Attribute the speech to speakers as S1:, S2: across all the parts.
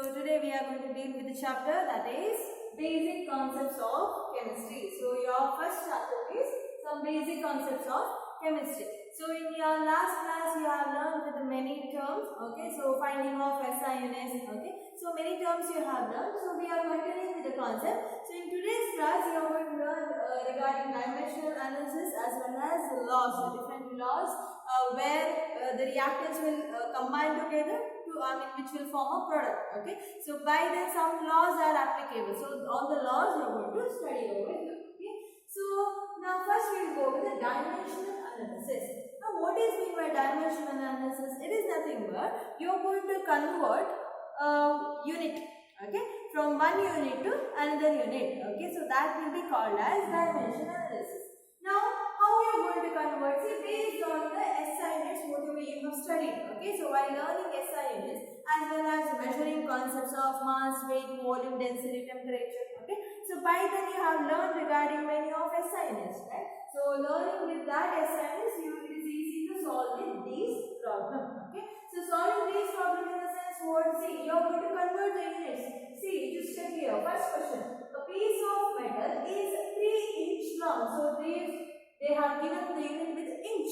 S1: So today we are going to deal with the chapter that is basic concepts of chemistry. So your first chapter is some basic concepts of chemistry. So in your last class you have learned with many terms, okay, so finding of SI units, okay, so many terms you have learned. So we are continuing with the concept. So in today's class you are going to learn regarding dimensional analysis as well as laws, the different laws where the reactants will combine together to which will form a product, okay. So by then some laws are applicable, so all the laws you are going to study over here, okay. So now first we will go with the dimensional analysis. Now what is mean by dimensional analysis? It is nothing but you are going to convert unit, okay, from one unit to another unit, okay. So that will be called as dimensional analysis. Now how you are going to convert? See, based on the SI units whatever you have studied, okay. So while learning SI units as well as measuring concepts of mass, weight, volume, density, temperature, okay. So by then you have learned regarding many of SI units, right? So learning with that SI units, it is easy to solve with these problems, okay. So solving these problems in the sense what? See, you are going to convert the units. See, just check here. First question: a piece of metal is 3 inch long. So they have given the unit with inch,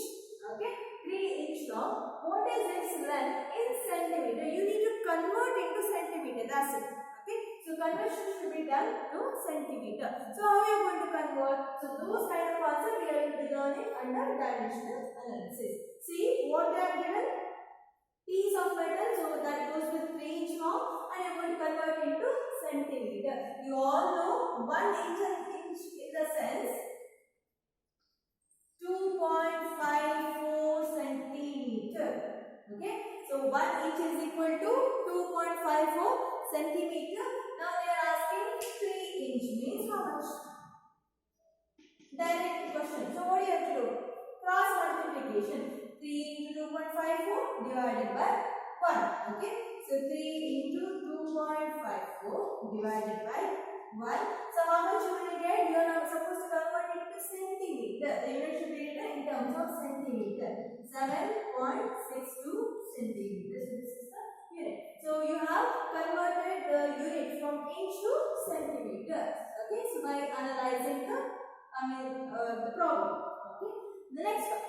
S1: okay, 3 inch long. What is its length in centimeter? You need to convert into centimeter. That's it. Okay. So conversion should be done to centimeter. So how are you going to convert? So those kind of concepts we are going to be learning under dimensional analysis. See what they have given: piece of metal, so that goes with 3 inch long, and you are going to convert into centimeter. You all know 1 inch in the sense 2.54 centimeter. Okay, so 1 inch is equal to 2.54 centimeter. Now they are asking 3 inch means how much? Direct question. So what do you have to do? Cross multiplication. 3 into 2.54 divided by 1. Okay, so 3 into 2.54 divided by 1. So how much you will get? You are not supposed to convert it to centimeter. The unit should be written in terms of centimeter. 7.62 centimeters. So this is the unit. So you have converted the unit from inch to centimeter. Okay, so by analyzing the problem. Okay, the next one.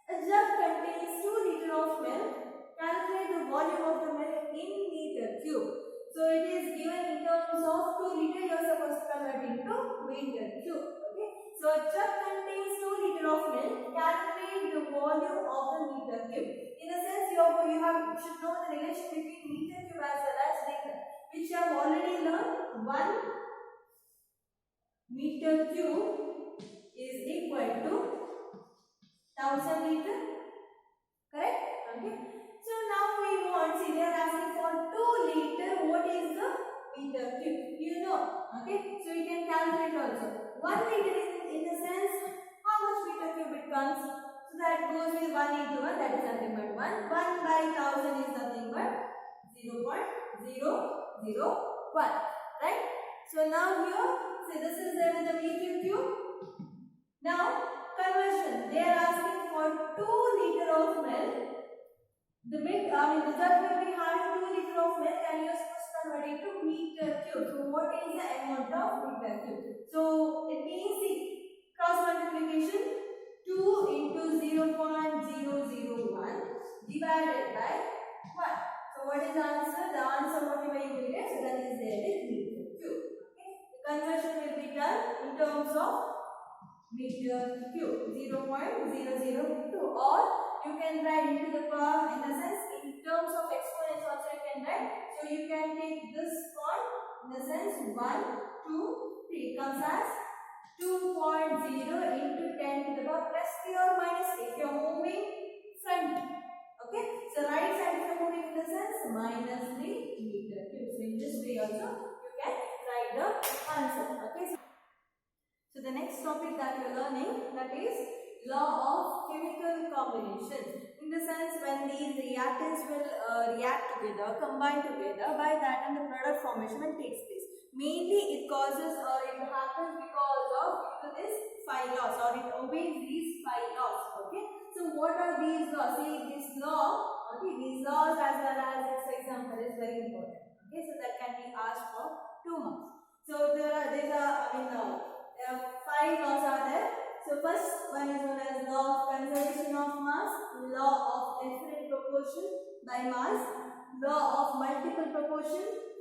S1: A jug contains 2 liters of milk. Calculate the volume of the milk in meter cube. So it is given in terms of 2 liters. You are supposed to convert into meter cube. Okay. So a jug contains 2 liters of milk. Calculate the volume of the meter cube. In a sense, you should know the relation between meter cube as well as liter, which you have already learned. 1 meter cube is equal to 1000 liter. Correct? Okay. So now we want, see, they are asking for 2 liter. What is the meter cube? You know. Okay. So you can calculate also. 1 liter in the sense how much meter cube it comes. So that goes with 1 into 1. That is nothing but 1. 1 by 1000 is nothing but 0.001. Right? So now here, see, this is there with the meter cube. Now conversion. They are asking for 2 liter of milk. The jug will be having 2 liter of milk, and you are supposed to convert it to meter cube. So what is the amount of meter cube? So it means the cross multiplication 2 into 0.001 divided by 1. So what is the answer? The answer whatever you will get, so that is there with meter cube. Okay. The conversion will be done in terms of meter cube 0.002, or you can write into the power in the sense in terms of exponents also you can write. So you can take this point in the sense 1, 2, 3 comes as 2.0 into 10 to the power plus 3 or minus 3 if you are moving front. Okay, so right side if you are moving in the sense minus 3 meter cube. So in this way also you can write the answer. Okay. So the next topic that you are learning, that is law of chemical combination. In the sense when these reactants will react together, combine together, by that and the product formation will takes place. Mainly it causes or it happens because of this 5 laws, or it obeys these 5 laws. Okay. So what are these laws? See, this law, okay, these laws as well as its example is very important. Okay, so that can be asked for 2 marks. So there are 5 laws are there. So first one is known as law of conservation of mass, law of definite proportion by mass, law of multiple proportion,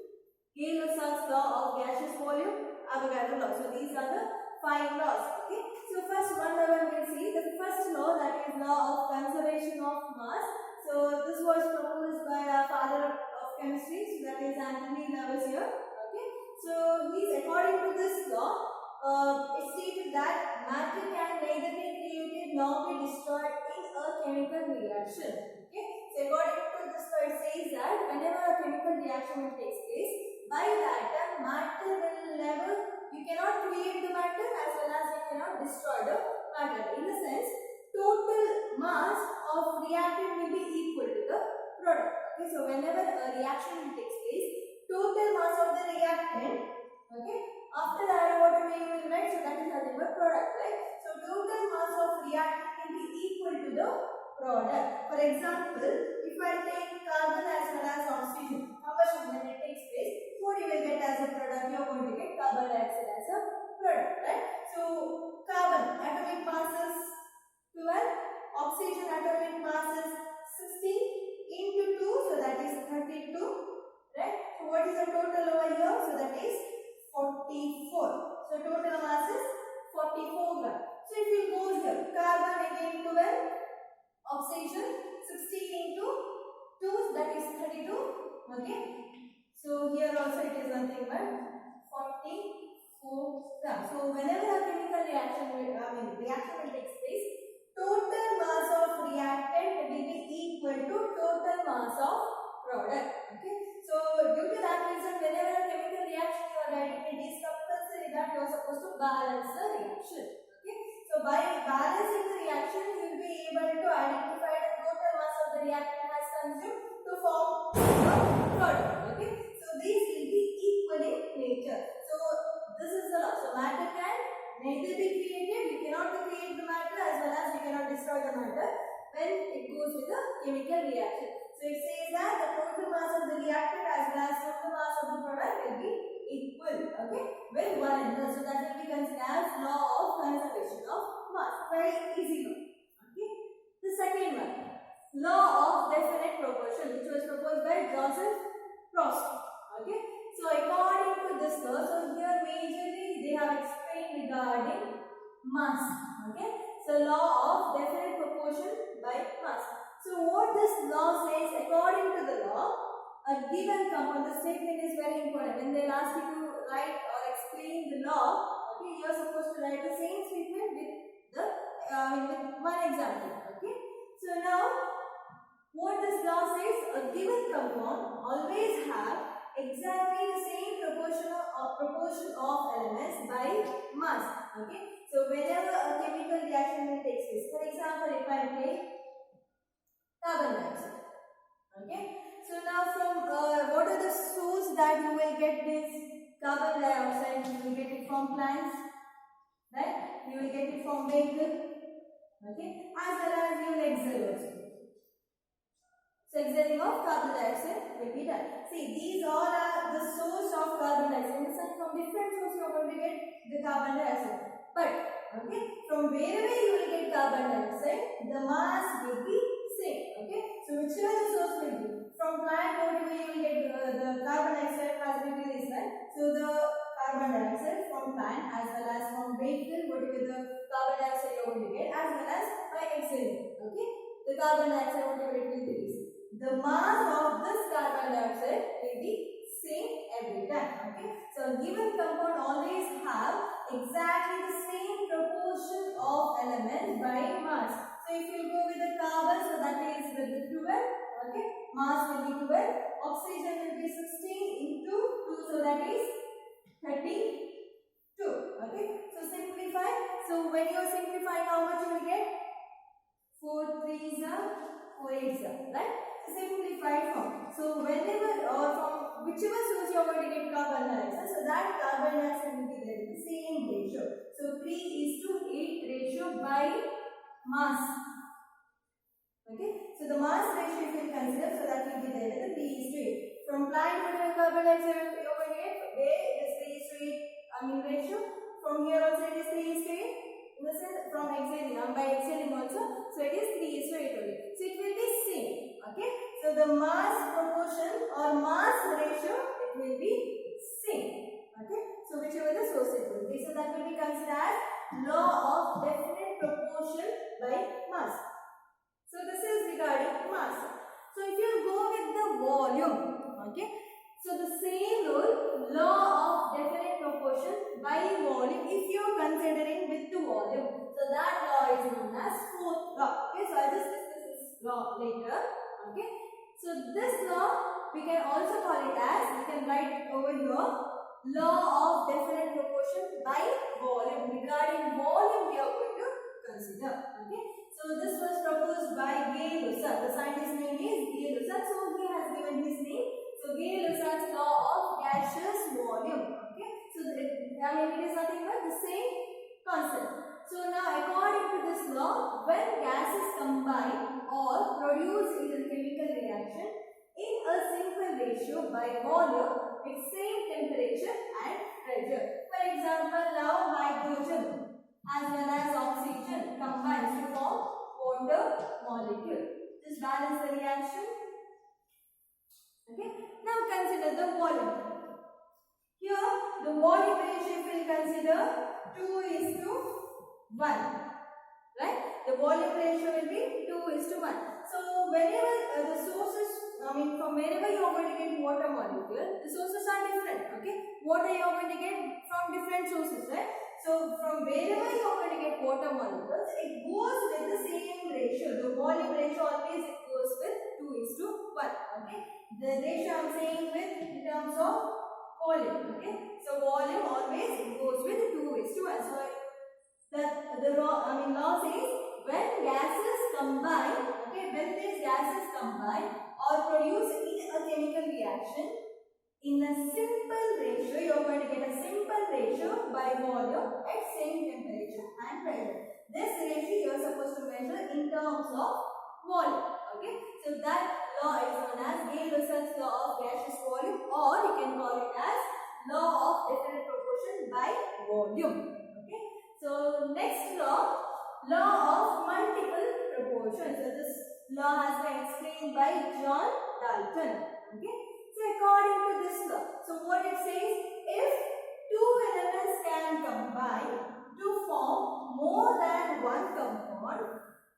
S1: Gay-Lussac's law of gaseous volume, Avogadro law. So these are the 5 laws. Okay. So first one by one we'll see the first law, that is law of conservation of mass. So this was proposed by our father of chemistry, so that is Anthony Lavoisier. Okay. So according to this law, it stated that matter can neither be created nor be destroyed in a chemical reaction. Okay. So according to this law, it says that whenever a chemical reaction takes place, by that matter will never, you cannot create the matter as well as you cannot destroy the matter. In the sense, total mass of reactant will be equal to the product. Okay, so whenever a reaction takes place, total mass of the reactant, okay, after the arrow what we will write, so that is nothing but product, right? So total mass of reactant will be equal to the product. For example, if I take carbon as well as oxygen, combustion when it takes place, what you will get as a product? You are going to get carbon dioxide as a product, right? So carbon atomic mass is 12, oxygen atomic mass is 16 into 2, so that is 32, right? So what is the total over here? So that is 44. So total mass is 44 grams. So if you go here, carbon again 12, oxygen 16 into 2, that is 32. Okay. So here also it is nothing but 44 grams. So whenever a chemical reaction will take place, total mass of reactant will be equal to total mass of product. Okay. So due to that reason, whenever a chemical reaction you are writing, it is compulsory that you are supposed to balance the reaction. Okay. So by balancing the reaction, you will be able to identify the total mass of the reactant has consumed to form the product. Okay. So these will be equal in nature. So this is the law. So matter can neither be created, you cannot create the matter as well as you cannot destroy the matter when it goes with a chemical reaction. So it says that the total mass of the reactant as well as total mass of the product will be equal. Okay, with one another. So that will be considered as law of conservation of mass. Very easy law. Okay. The second one, law of definite proportion, which was proposed by Joseph Proust. Okay. So according to this law, so here majorly they have explained regarding mass. Okay. So law of definite proportion by mass. So what this law says, according to the law, a given compound, the statement is very important. When they ask you to write or explain the law, okay, you are supposed to write the same statement with the with one example. Okay. So now, what this law says, a given compound always have exactly the same proportion of elements by mass. Okay. So whenever a chemical reaction will take place, for example, if I take carbon dioxide. Okay. So now from what are the source that you will get this carbon dioxide? You will get it from plants, right? You will get it from vehicle, okay, as well as you will exhale also. So exhaling of carbon dioxide will be done. See, these all are the source of carbon dioxide. In the sense, from different source you are going to get the carbon dioxide. But okay, from wherever you will get carbon dioxide, the mass will be same. Okay, so whichever the source will be, from plant whatever you will get the carbon dioxide mass will be this one. So the carbon dioxide from plant as well as from vehicle whatever the carbon dioxide you are going to get, as well as by exhaling. Okay, the carbon dioxide whatever it will be this. The mass of this carbon dioxide will be same every time. Okay, so given compound always have exactly the same proportion of elements by mass. So if you go with the carbon, so that is with the 12, okay, mass will be 12, oxygen will be 16 into 2, so that is 32. Okay, so simplify. So when you are simplifying, how much you will get? 4 3s are 4 8s are, right? So simplified form. So whenever or from whichever source you are going to get carbon dioxide, so that carbon dioxide will be there in the same ratio. So 3:8 ratio by mass. Okay, so the mass ratio if you consider, so that will be there with the 3:8. From plant whatever carbon dioxide you're going to get, there it is 3:8 ratio. From here also it is 3:8. In the sense from exhaling, by exhaling also, so it is 3:8 only. So it will be same. Okay. So the mass proportion or mass ratio, it will be same. Okay. So whichever the source it will be. So that will be considered as law of definite proportion by mass. So this is regarding mass. So if you go with the volume, okay. So the same rule, law of definite proportion by volume, if you are considering with the volume, so that law is known as fourth law. Okay, so I just discuss this law later. Okay, so this law we can also call it as, we can write over here, law of definite proportion by volume. Regarding volume we are going to consider. Okay, so this was proposed by Gay-Lussac. The scientist's name is Gay-Lussac. So he has given his name. So Gay-Lussac's law of gaseous volume. Okay, so it is nothing but the same concept. So now according to this law, when gases combine or produce in a chemical reaction in a simple ratio by volume with same temperature and pressure. For example, now hydrogen as well as oxygen combines to form water molecule. Just balance the reaction. Okay. Now consider the volume. Here the volume ratio if we consider 2:1. Right? The volume ratio will be 2:1. So whenever the sources, from wherever you are going to get water molecule, the sources are different. Okay. Water you are going to get from different sources, right? So from wherever you are going to get water molecules, it goes with the same ratio. The volume ratio always it goes with 2:1. Okay. The ratio I am saying with in terms of volume. Okay. So volume always it goes with 2:1. So the law says when gases combine, okay, when these gases combine or produce in a chemical reaction in a simple ratio, you are going to get a simple ratio by volume at same temperature and pressure. This ratio you are supposed to measure in terms of volume. Okay, so that law is known as Gay-Lussac's law of gaseous volume, or you can call it as law of definite proportion by volume. Okay, so next law, law of multiple proportions. So this law has been explained by John Dalton. Okay, so according to this law, so what it says, if two elements can combine to form more than one compound,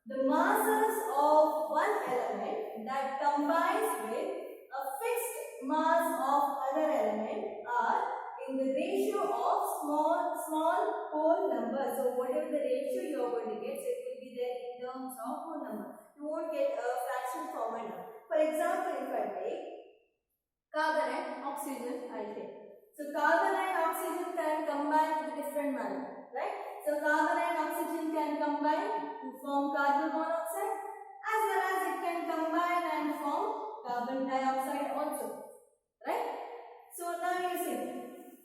S1: the masses of one element that combines with a fixed mass of other element are in the ratio of small whole number. So whatever the ratio you are going to get, so it will be there in terms of whole number. You won't get a fraction formula. For example, if I take carbon and oxygen, I take. So carbon and oxygen can combine in different manner, right? So carbon and oxygen can combine to form carbon monoxide, as well as it can combine and form carbon dioxide also, right? So now you see,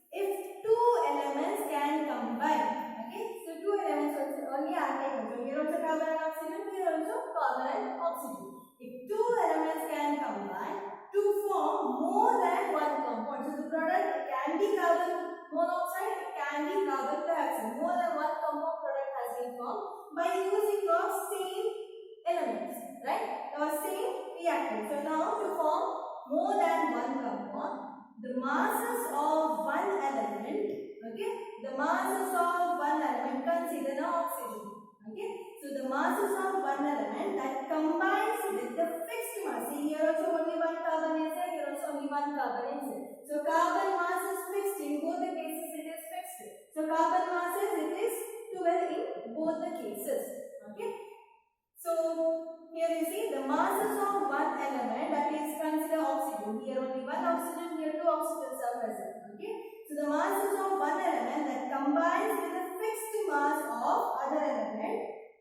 S1: if two elements can combine, okay, so two elements also only are taken. So here also carbon and oxygen, here also carbon and oxygen. If two elements can combine to form more than one compound, so the product can be carbon monoxide, it can be carbon dioxide. More than one compound product has been formed by using of same elements, right? Or same reactant. So now to form more than one compound, the masses of one element, okay, the masses of one element, consider now oxygen, okay. So the masses of one element that combines with the fixed mass. See here also only one carbon is there, here also only one carbon is there. So carbon mass is fixed in both the cases, it is fixed. So carbon masses it is 12 in both the cases, okay. So here you see the masses of one element, that is consider oxygen. Here only one oxygen, here two oxygens are present, okay. So the masses of one element that combines with the fixed mass of other element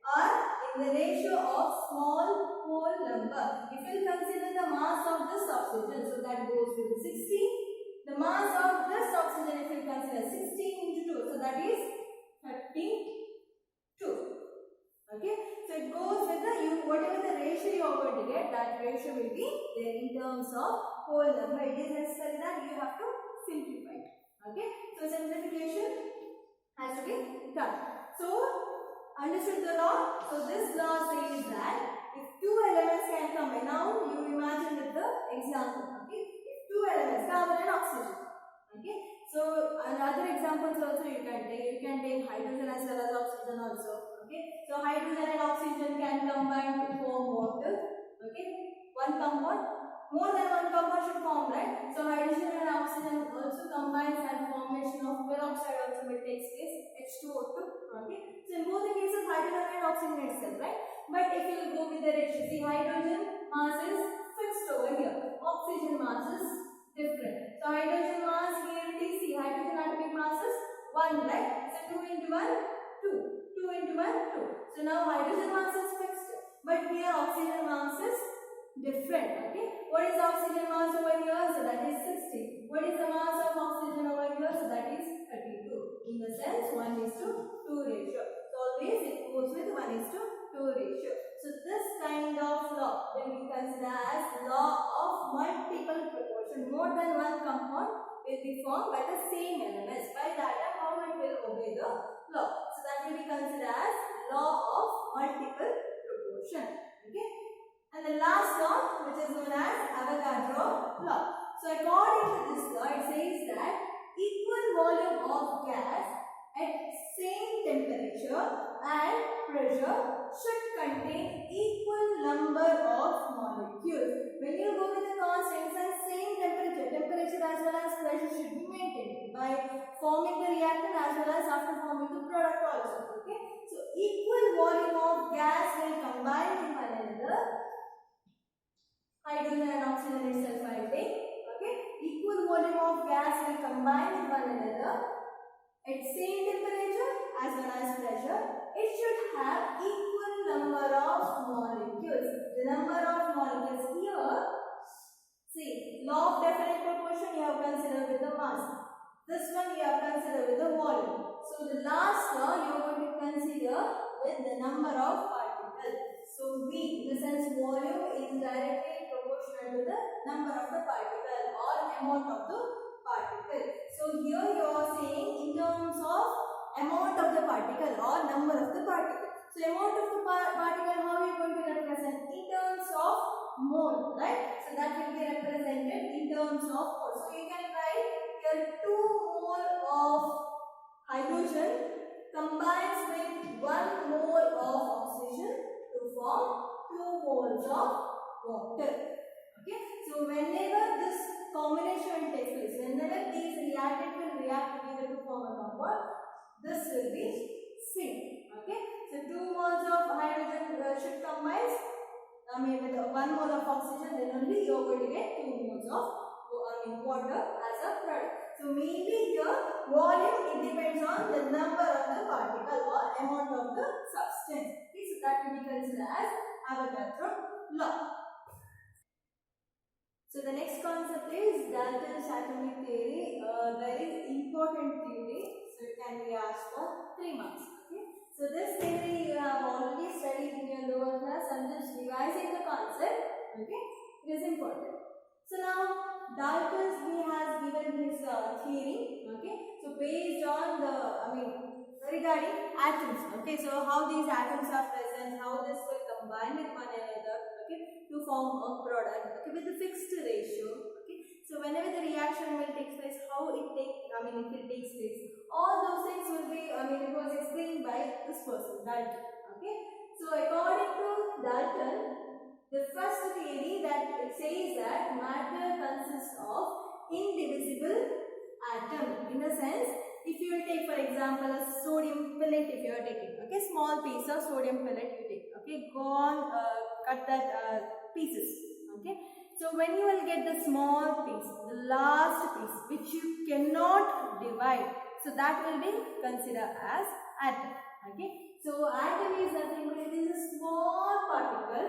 S1: are in the ratio of small whole number. If you consider the mass of this oxygen, so that goes with 60. The mass of this oxygen, if you consider 60 into 2, so that is 32. Okay, so it goes with the whatever the ratio you are going to get, that ratio will be there in terms of whole number. It is necessary that you have So this law says that if two elements can combine, now you imagine with the example, okay? If two elements, carbon and oxygen, okay? So another examples also you can take hydrogen as well as oxygen also, okay? So hydrogen and oxygen can combine to form water, okay? One compound, more than one compound should form, right? So hydrogen and oxygen also combines and formation of peroxide also will take place, H2O2, okay? So in both the cases hydrogen and oxygen itself, right? But if you go with the ratio, see hydrogen mass is fixed over here, oxygen mass is different. So hydrogen mass here it is, see hydrogen atomic mass is 1, right? So 2 into 1, 2. 2 into 1, 2. So now hydrogen mass is fixed, but here oxygen mass is different, okay? What is oxygen mass over here? So that is 60. What is the mass of oxygen over here? So that is 32. In the sense 1:2 ratio. So always it goes with 1:2 ratio. So this kind of law will be considered as law of multiple proportion. More than one compound will be formed by the same elements. By that how it will obey the law. So that will be considered as law of multiple proportion. Okay. And the last law, which is known as Avogadro law. So according to this law, it says that equal volume of gas at same temperature and pressure should contain equal number of molecules. When you go with the constants and same temperature as well as pressure should be maintained by forming the reactant as well as after forming the product also. Okay. So equal volume of gas will combine with one another. Hydrogen and oxygen itself I take. Okay. Equal volume of gas will combine with one another at same temperature as well as pressure. It should have equal number of molecules. The number of molecules here, see, law of definite proportion you have considered with the mass. This one you have considered with the volume. So the last law you are going to consider with the number of particles. So V, in the sense volume is directly proportional to the number of the particle or amount of the particle. So here you are saying in terms of amount of the particle or number of the particle. So amount of the particle, how are you going to represent? In terms of mole, right? So that will be represented in terms of mole. So you can write here 2 mole of hydrogen combines with 1 mole of oxygen to form 2 moles of water. Okay. So whenever this combination takes place, whenever these reactants will react together to form a compound, this will be syn. Okay. So 2 moles of hydrogen should combine, with 1 mole of oxygen, then only you are going to get 2 moles of water as a product. So mainly here volume it depends on the number of the particle or amount of the substance. Okay. So that will be considered as Avogadro law. So the next concept is Dalton's atomic theory, a very important theory. So it can be asked for 3 marks. Okay. So this theory you have already studied in your lower class. I'm just revising the concept. Okay. It is important. So now Dalton's he has given his theory. Okay. So based on the regarding atoms. Okay. So how these atoms are present, how this will combine with one another. Okay, to form a product, okay, with a fixed ratio. Okay, so whenever the reaction will take place, how it takes, if it takes place, all those things will be, it was explained by this person, Dalton. Okay, so according to Dalton, the first theory that it says that matter consists of indivisible atom. In a sense, if you will take for example a sodium pellet, if you are taking, okay, small piece of sodium pellet you take, okay, go on cut that pieces, okay. So when you will get the small piece, the last piece which you cannot divide, so that will be considered as atom. Okay, so atom is nothing but it is a small particle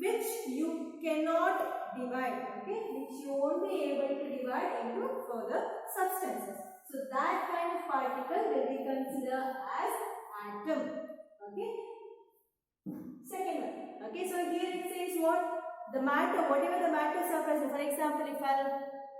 S1: which you cannot divide, okay, which you won't be able to divide into further substances. So that kind of particle will be considered as atom. Okay. Second one. Okay, so here it says what? The matter, whatever the matters are present. For example, if I'll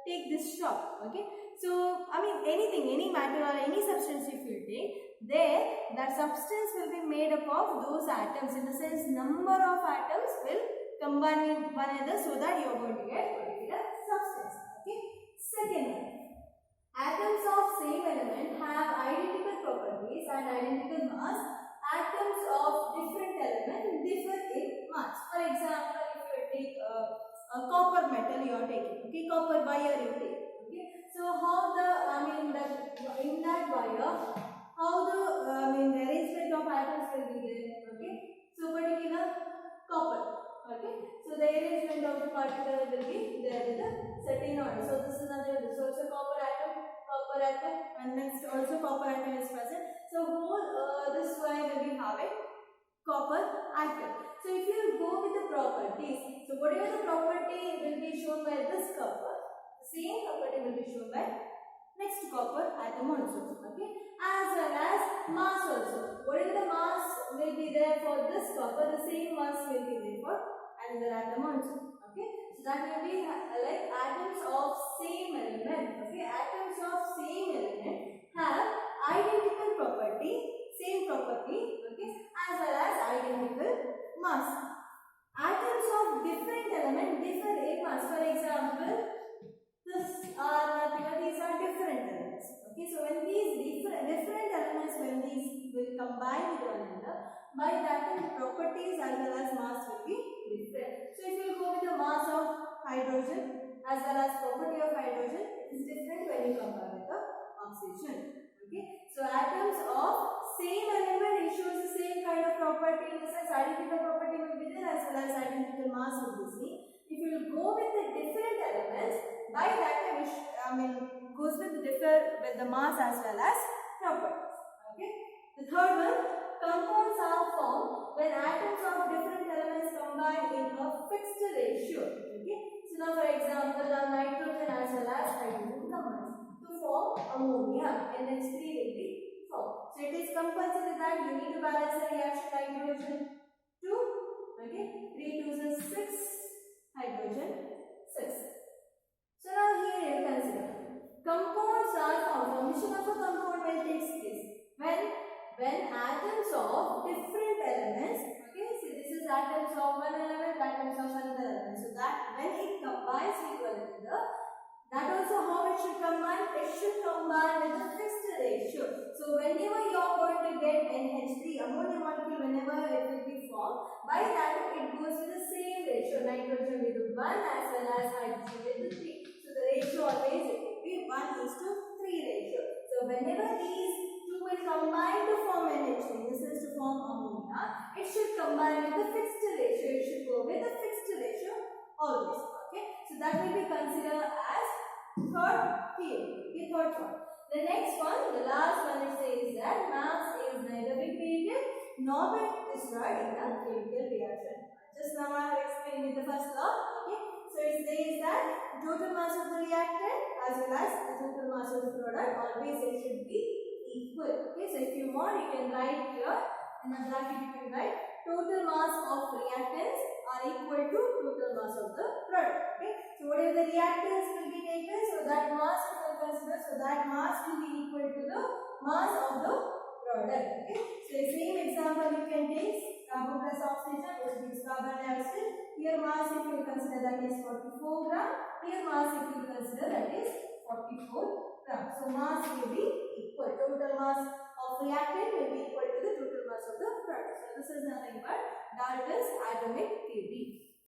S1: take this shop. Okay, so I mean anything, any matter or any substance if you take, there that substance will be made up of those atoms. In the sense, number of atoms will combine with one another so that you are going to get particular substance. Okay. Second one, atoms of same element have identical properties and identical mass. Atoms of different element differ in mass. For example, if you take a copper metal you are taking, okay, copper wire you take, okay. So how the in that wire, how the the arrangement of atoms will be there, okay. So particular copper, okay. So the arrangement of the particle will be there with a certain order. So this is another. This is also copper atom, and next also copper atom is present. So whole this wire will be having copper atom. So if you go with the properties, so whatever the property will be shown by this copper, the same property will be shown by next copper atom also, okay. As well as mass also. Whatever the mass will be there for this copper, the same mass will be there for another atom also, okay. So that will be like atoms of same element, okay. Atoms of same element have identical property, same property, okay, as well as identical mass. Atoms of different element differ in mass. For example, these are different elements, okay. So when these different elements, when these will combine with one another, by that the properties as well as mass will be different. So if you go with the mass of hydrogen as well as property of hydrogen, it is different when you compare with the oxygen, okay. So atoms of same element, it shows the same kind of property, in the sense identical property will be there as well as identical mass will be seen. If you will go with the different elements, by that goes with the mass as well as properties, okay. The third one, compounds are formed when atoms of different elements combine in a fixed ratio, okay. So now for example, nitrogen as well as hydrogen combines to form ammonia, and NH3 will be formed. So it is compulsory that you need to balance the reaction nitrogen 2, okay, 3 2 is 6, hydrogen 6. So now here you consider compounds are formed. Formation of a compound will take place when atoms of different elements, okay. So this is atoms of one element, atoms of another element. So that when it combines with one another, that also how it should combine. It should combine with a fixed ratio. So whenever you are going to get NH3 ammonia molecule, whenever it will be formed, by that it goes with the same ratio. Nitrogen with 1 as well as hydrogen with 3. So the ratio always it will be 1:3 ratio. So whenever these two will combine to form NH3, this is to form ammonia, it should combine with the fixed ratio. It should go with the fixed ratio always, okay. So that will be considered as third theory, okay, third one. The next one, the last one, it says that mass is neither be created nor be destroyed in a chemical reaction. Just now I have explained in the first law, okay. So it says that the total mass of the reactant as well as the total mass of the product always it should be equal, okay. So if you want, you can write here in the bracket, you can write total mass of reactants are equal to total mass of the product, okay. So whatever the reactants will be taken, so that mass you will consider, so that mass will be equal to the mass of the product, okay. So the same example you can take carbon plus oxygen, which gives carbon dioxide. Here mass if you consider, that is 44 gram. Here mass if you consider, that is 44 gram. So mass will be equal. Total mass of reactant will be equal to the total mass of the product. So this is nothing but Dalton's atomic theory.